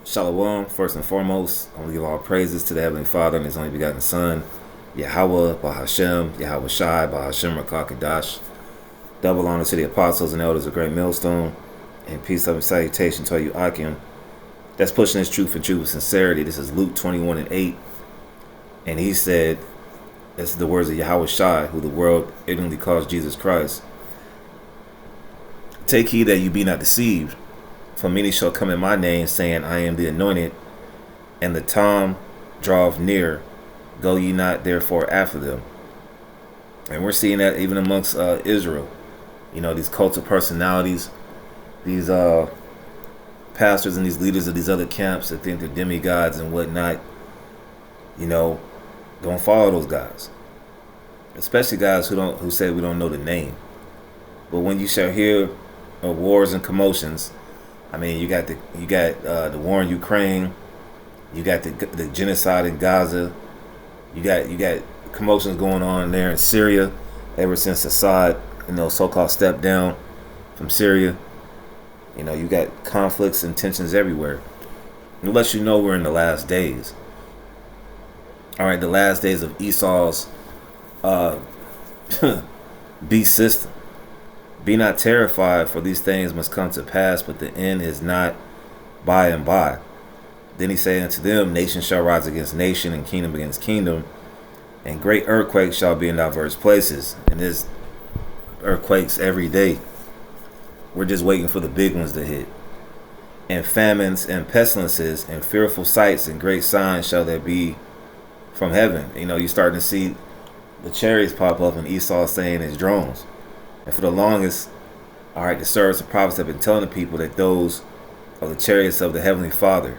Shalom, first and foremost, I want to give all praises to the Heavenly Father and His only begotten Son, Yahweh, Bahashem, Yahweh Shai, Bahashem, Rakakadash. Double honor to the apostles and elders of Great Millstone, and peace, love, and salutation to all you Akim. That's pushing His truth and truth with sincerity. This is Luke 21:8. And he said, this is the words of Yahweh Shai, who the world ignorantly calls Jesus Christ. Take heed that you be not deceived. For many shall come in my name, saying, I am the anointed, and the time draweth near. Go ye not therefore after them. And we're seeing that even amongst Israel. You know, these cult of personalities, these pastors and these leaders of these other camps that think they're demigods and whatnot. You know, don't follow those guys. Especially guys who say we don't know the name. But when you shall hear of wars and commotions, I mean, you got the war in Ukraine, you got the genocide in Gaza, you got commotions going on there in Syria ever since Assad, so-called stepped down from Syria. You got conflicts and tensions everywhere. It lets you know we're in the last days. All right, the last days of Esau's beast system. Be not terrified, for these things must come to pass, but the end is not by and by. Then he said unto them, nation shall rise against nation, and kingdom against kingdom, and great earthquakes shall be in diverse places. And there's earthquakes every day. We're just waiting for the big ones to hit. And famines and pestilences and fearful sights and great signs shall there be from heaven. You're starting to see the chariots pop up, and Esau saying it's drones. And for the longest, the servants and prophets have been telling the people that those are the chariots of the Heavenly Father.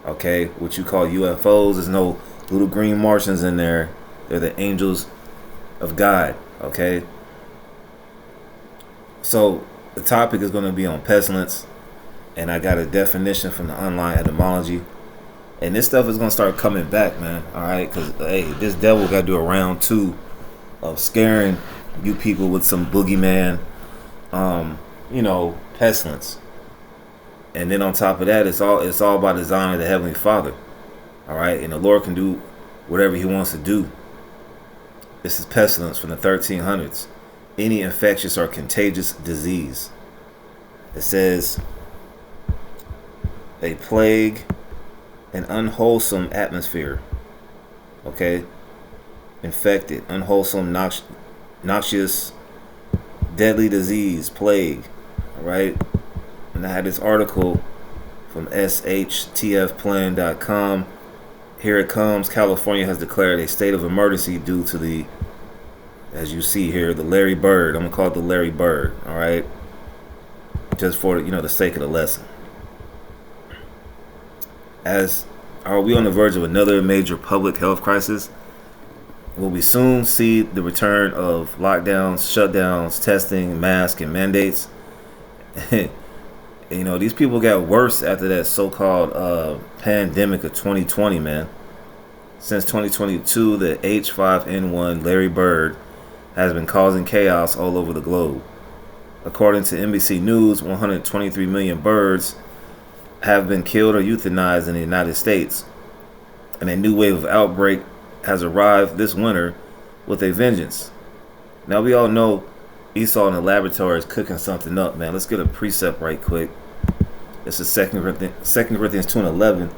Okay, what you call UFOs, there's no little green Martians in there. They're the angels of God. Okay. So the topic is going to be on pestilence, and I got a definition from the online etymology. And this stuff is going to start coming back, man. All right, because this devil got to do a round two of scaring you people with some boogeyman, pestilence. And then on top of that, it's all by design of the Heavenly Father. All right, and the Lord can do whatever He wants to do. This is pestilence from the 1300s. Any infectious or contagious disease. It says a plague, an unwholesome atmosphere. Okay, infected, unwholesome, noxious, deadly disease, plague. All right, and I had this article from shtfplan.com. Here it comes. California has declared a state of emergency due to the, as you see here, the Larry Bird. I'm gonna call it the Larry Bird. All right, just for the sake of the lesson. As are we on the verge of another major public health crisis? Will we soon see the return of lockdowns, shutdowns, testing, masks, and mandates? These people got worse after that so-called pandemic of 2020, man. Since 2022, the H5N1 Larry Bird has been causing chaos all over the globe. According to NBC News, 123 million birds have been killed or euthanized in the United States, and a new wave of outbreak has arrived this winter with a vengeance. Now we all know Esau in the laboratory is cooking something up, man. Let's get a precept right quick. This is 2 Corinthians 2:11.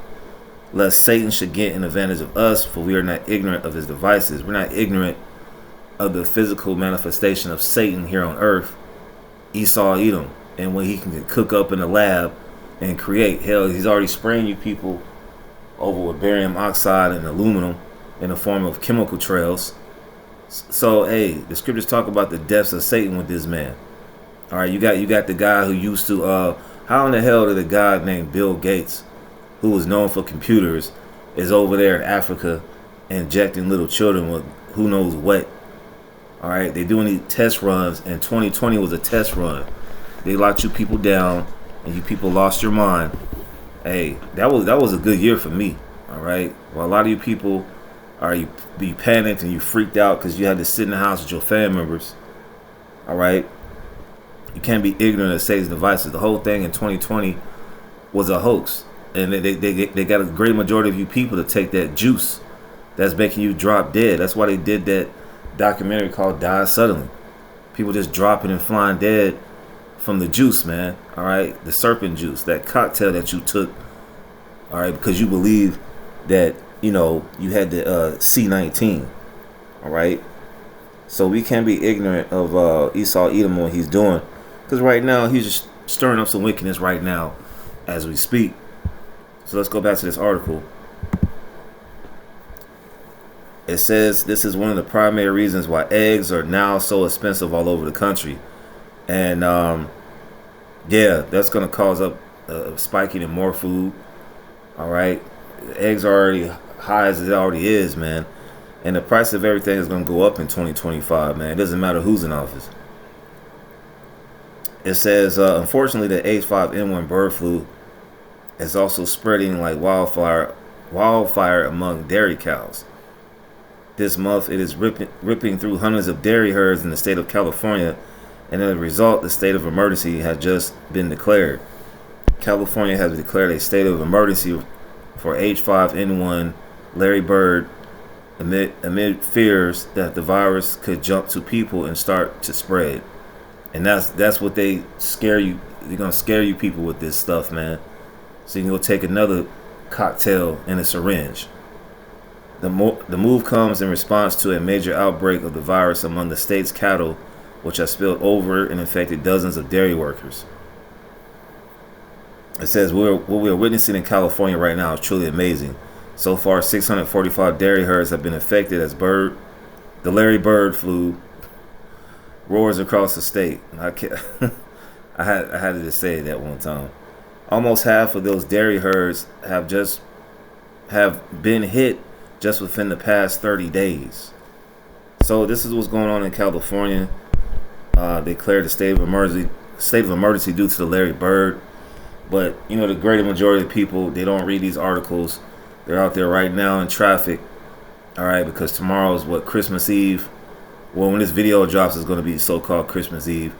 Lest Satan should get an advantage of us, for we are not ignorant of his devices. We're not ignorant of the physical manifestation of Satan here on earth. Esau Edom, and what he can cook up in the lab and create. Hell, he's already spraying you people over with barium oxide and aluminum in the form of chemical trails. So, the scriptures talk about the depths of Satan with this man. All right, you got the guy who used to, how in the hell did a guy named Bill Gates, who was known for computers, is over there in Africa injecting little children with who knows what? All right, they're doing these test runs, and 2020 was a test run. They locked you people down, and you people lost your mind. That was a good year for me. All right, well, a lot of you people you panicked and you freaked out because you had to sit in the house with your family members. All right, you can't be ignorant of Satan's devices. The whole thing in 2020 was a hoax. and they got a great majority of you people to take that juice that's making you drop dead. That's why they did that documentary called Die Suddenly. People just dropping and flying dead from the juice, man. All right, the serpent juice, that cocktail that you took. All right, because you believe that you had the C19. All right, so we can't be ignorant of Esau Edom and what he's doing, because right now he's just stirring up some wickedness right now as we speak. So let's go back to this article. It says this is one of the primary reasons why eggs are now so expensive all over the country. And yeah, that's going to cause up spiking in more food. All right. Eggs are already high as it already is, man. And the price of everything is going to go up in 2025, man. It doesn't matter who's in office. It says, unfortunately, the H5N1 bird flu is also spreading like wildfire among dairy cows. This month, it is ripping through hundreds of dairy herds in the state of California, and as a result, the state of emergency has just been declared. California has declared a state of emergency for H5N1 Larry Bird amid fears that the virus could jump to people and start to spread. And that's what they scare you. They're gonna scare you people with this stuff, man. So you can go take another cocktail in a syringe. The move comes in response to a major outbreak of the virus among the state's cattle, which has spilled over and infected dozens of dairy workers. It says what we're witnessing in California right now is truly amazing. So far, 645 dairy herds have been affected as the Larry Bird flu roars across the state. I had to just say that one time. Almost half of those dairy herds have been hit just within the past 30 days. So this is what's going on in California. They declared a state of emergency due to the Larry Bird. But the greater majority of people, they don't read these articles. They're out there right now in traffic. All right, because tomorrow is Christmas Eve. Well, when this video drops, it's going to be so-called Christmas Eve,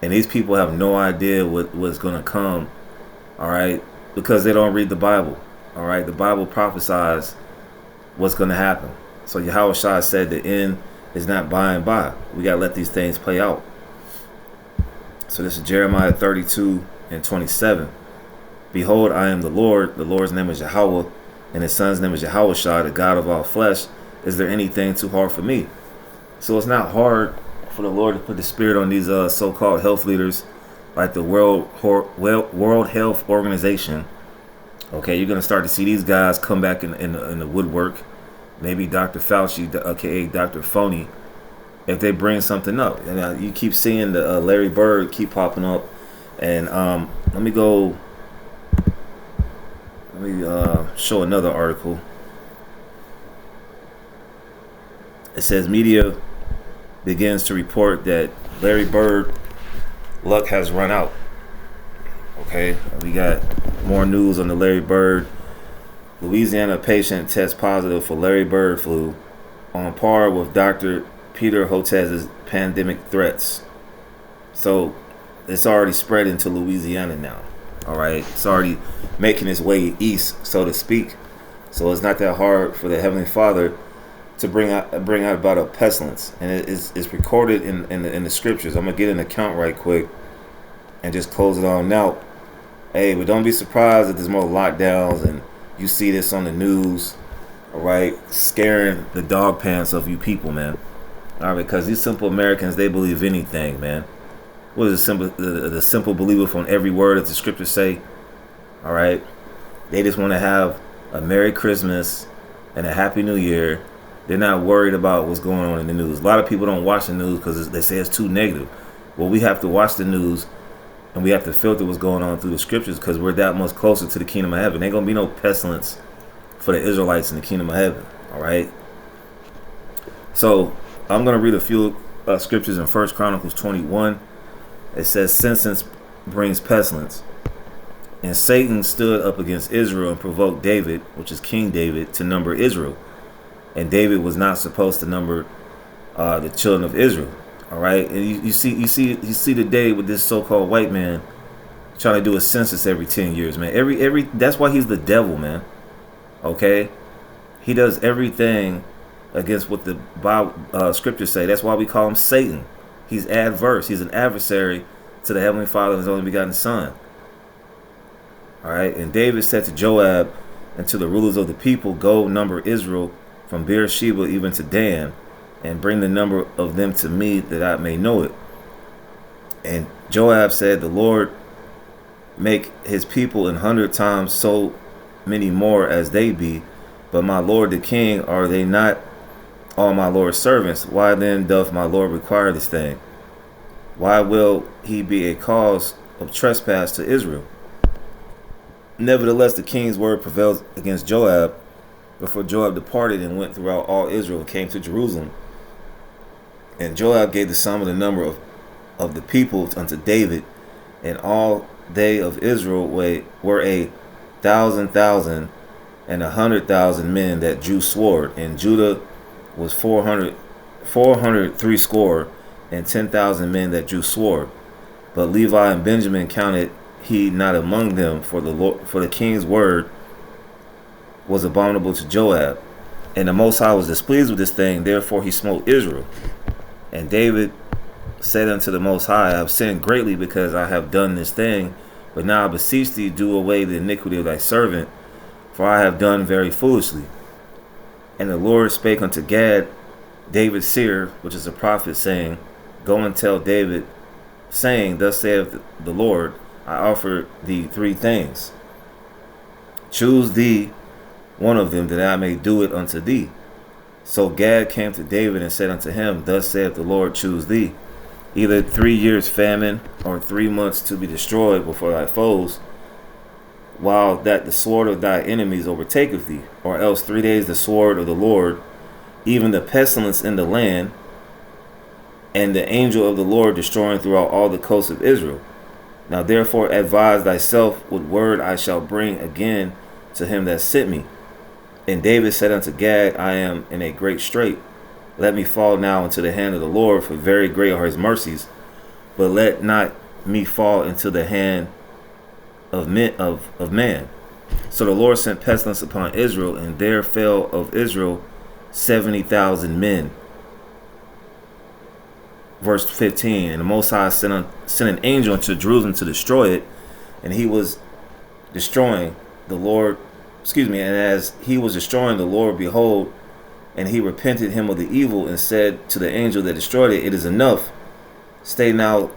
and these people have no idea what's going to come. All right, because they don't read the Bible. All right, the Bible prophesies what's going to happen. So Yahweh Shai said the end is not by and by. We got to let these things play out. So this is Jeremiah 32:27. Behold, I am the Lord. The Lord's name is Yahweh, and his son's name is Yahweh Shai, the God of all flesh. Is there anything too hard for me? So it's not hard for the Lord to put the spirit on these so-called health leaders, like the World Health Organization. Okay, you're gonna start to see these guys come back in the woodwork. Maybe Dr. Fauci, aka Dr. Phony, if they bring something up. And you keep seeing the Larry Bird keep popping up. And let me show another article. It says media begins to report that Larry Bird luck has run out. Okay, we got more news on the Larry Bird. Louisiana patient tests positive for Larry Bird flu, on par with Dr. Peter Hotez's pandemic threats. So it's already spread into Louisiana now. All right, it's already making its way east, so to speak. So it's not that hard for the Heavenly Father to bring out about a pestilence, and it's recorded in the scriptures. I'm gonna get an account right quick and just close it on out. Hey, but don't be surprised if there's more lockdowns and you see this on the news. All right, scaring the dog pants of you people, man. All right, because these simple Americans, they believe anything, man. What is the simple believer from every word that the scriptures say? All right, they just want to have a Merry Christmas and a Happy New Year. They're not worried about what's going on in the news. A lot of people don't watch the news because they say it's too negative. Well, we have to watch the news, and we have to filter what's going on through the scriptures, because we're that much closer to the kingdom of heaven. Ain't gonna be no pestilence for the Israelites in the kingdom of heaven. All right. So I'm gonna read a few scriptures in 1 Chronicles 21. It says, "Sentence brings pestilence, and Satan stood up against Israel and provoked David," which is King David, "to number Israel. And David was not supposed to number the children of Israel." All right, and you see today with this so-called white man Trying to do a census every 10 years, man. Every that's why he's the devil, man. Okay? He does everything against what the Bible, scriptures say. That's why we call him Satan. He's adverse. He's an adversary to the Heavenly Father and his only begotten Son. All right? And David said to Joab and to the rulers of the people, go number Israel from Beersheba even to Dan, and bring the number of them to me that I may know it. And Joab said, the Lord make his people 100 times so many more as they be, but my lord the king, are they not all my lord's servants? Why then doth my lord require this thing? Why will he be a cause of trespass to Israel? Nevertheless, the king's word prevailed against Joab. Before Joab departed and went throughout all Israel and came to Jerusalem. And Joab gave the sum of the number of the people unto David, and all they of Israel were 1,000,000 and 100,000 men that drew sword, and Judah was 403 score and 10,000 men that drew sword. But Levi and Benjamin counted he not among them, for the king's word was abominable to Joab. And the Most High was displeased with this thing, therefore he smote Israel. And David said unto the Most High, I have sinned greatly because I have done this thing, but now I beseech thee, do away the iniquity of thy servant, for I have done very foolishly. And the Lord spake unto Gad, David's seer, which is a prophet, saying, go and tell David, saying, thus saith the Lord, I offer thee 3 things. Choose thee one of them, that I may do it unto thee. So Gad came to David and said unto him, thus saith the Lord, choose thee, either 3 years famine, or 3 months to be destroyed before thy foes, while that the sword of thy enemies overtaketh thee, or else 3 days the sword of the Lord, even the pestilence in the land, and the angel of the Lord destroying throughout all the coasts of Israel. Now therefore advise thyself what word I shall bring again to him that sent me. And David said unto Gad, I am in a great strait. Let me fall now into the hand of the Lord, for very great are his mercies. But let not me fall into the hand of man. So the Lord sent pestilence upon Israel, and there fell of Israel 70,000 men. Verse 15, and the Most High sent an angel unto Jerusalem to destroy it, and he was destroying and as he was destroying the Lord, behold, and he repented him of the evil, and said to the angel that destroyed it, it is enough, stay now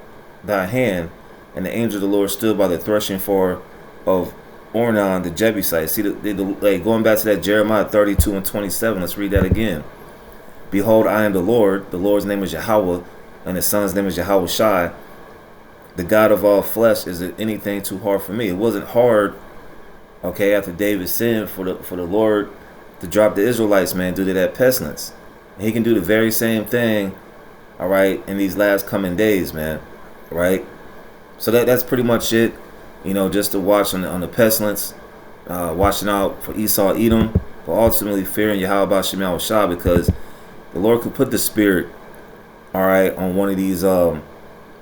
thy hand. And the angel of the Lord stood by the threshing floor of Ornan the Jebusite. See, going back to that Jeremiah 32 and 27, let's read that again. Behold, I am the Lord's name is Yahweh, and his son's name is Yahweh Shai, the God of all flesh. Is it anything too hard for me? It wasn't hard, okay, after David sinned, for the Lord to drop the Israelites, man, due to that pestilence. And he can do the very same thing, all right, in these last coming days, man, right? So that's pretty much it, just to watch on the pestilence, watching out for Esau, Edom, but ultimately fearing Yahweh Bashem Yahweh Shah, because the Lord could put the spirit, all right, on one of these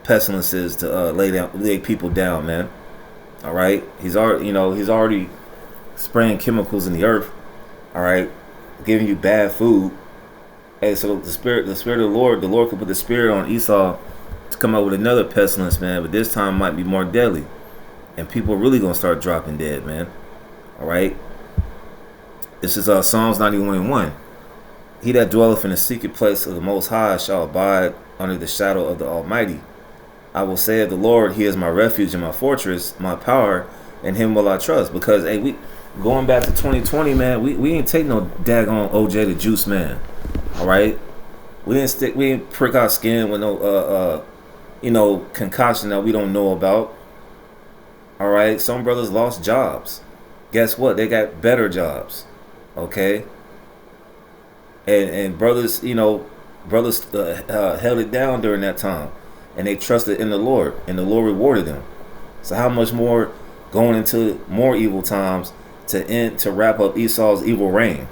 pestilences to lay people down, man. All right, he's already spraying chemicals in the earth, all right, giving you bad food. Hey, so the spirit of the Lord could put the spirit on Esau to come out with another pestilence, man, but this time might be more deadly, and people are really gonna start dropping dead, man. All right, this is Psalms 91:1. He that dwelleth in the secret place of the Most High shall abide under the shadow of the Almighty. I will say of the Lord, he is my refuge and my fortress, my power, and him will I trust. Because we going back to 2020, man, we ain't take no daggone OJ the Juice Man. All right, we didn't prick our skin with no concoction that we don't know about. All right, some brothers lost jobs. Guess what? They got better jobs. Okay, and brothers, held it down during that time. And they trusted in the Lord, and the Lord rewarded them. So how much more going into more evil times to wrap up Esau's evil reign?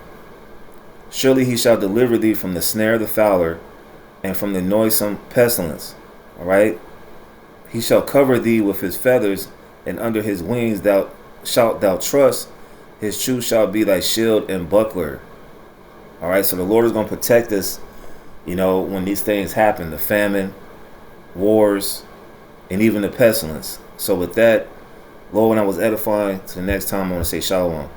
Surely he shall deliver thee from the snare of the fowler, and from the noisome pestilence. All right, he shall cover thee with his feathers, and under his wings thou shalt thou trust. His truth shall be thy shield and buckler. All right, so the Lord is going to protect us, when these things happen, the famine, wars, and even the pestilence. So with that, Lord, when I was edifying, to the next time I want to say shalom.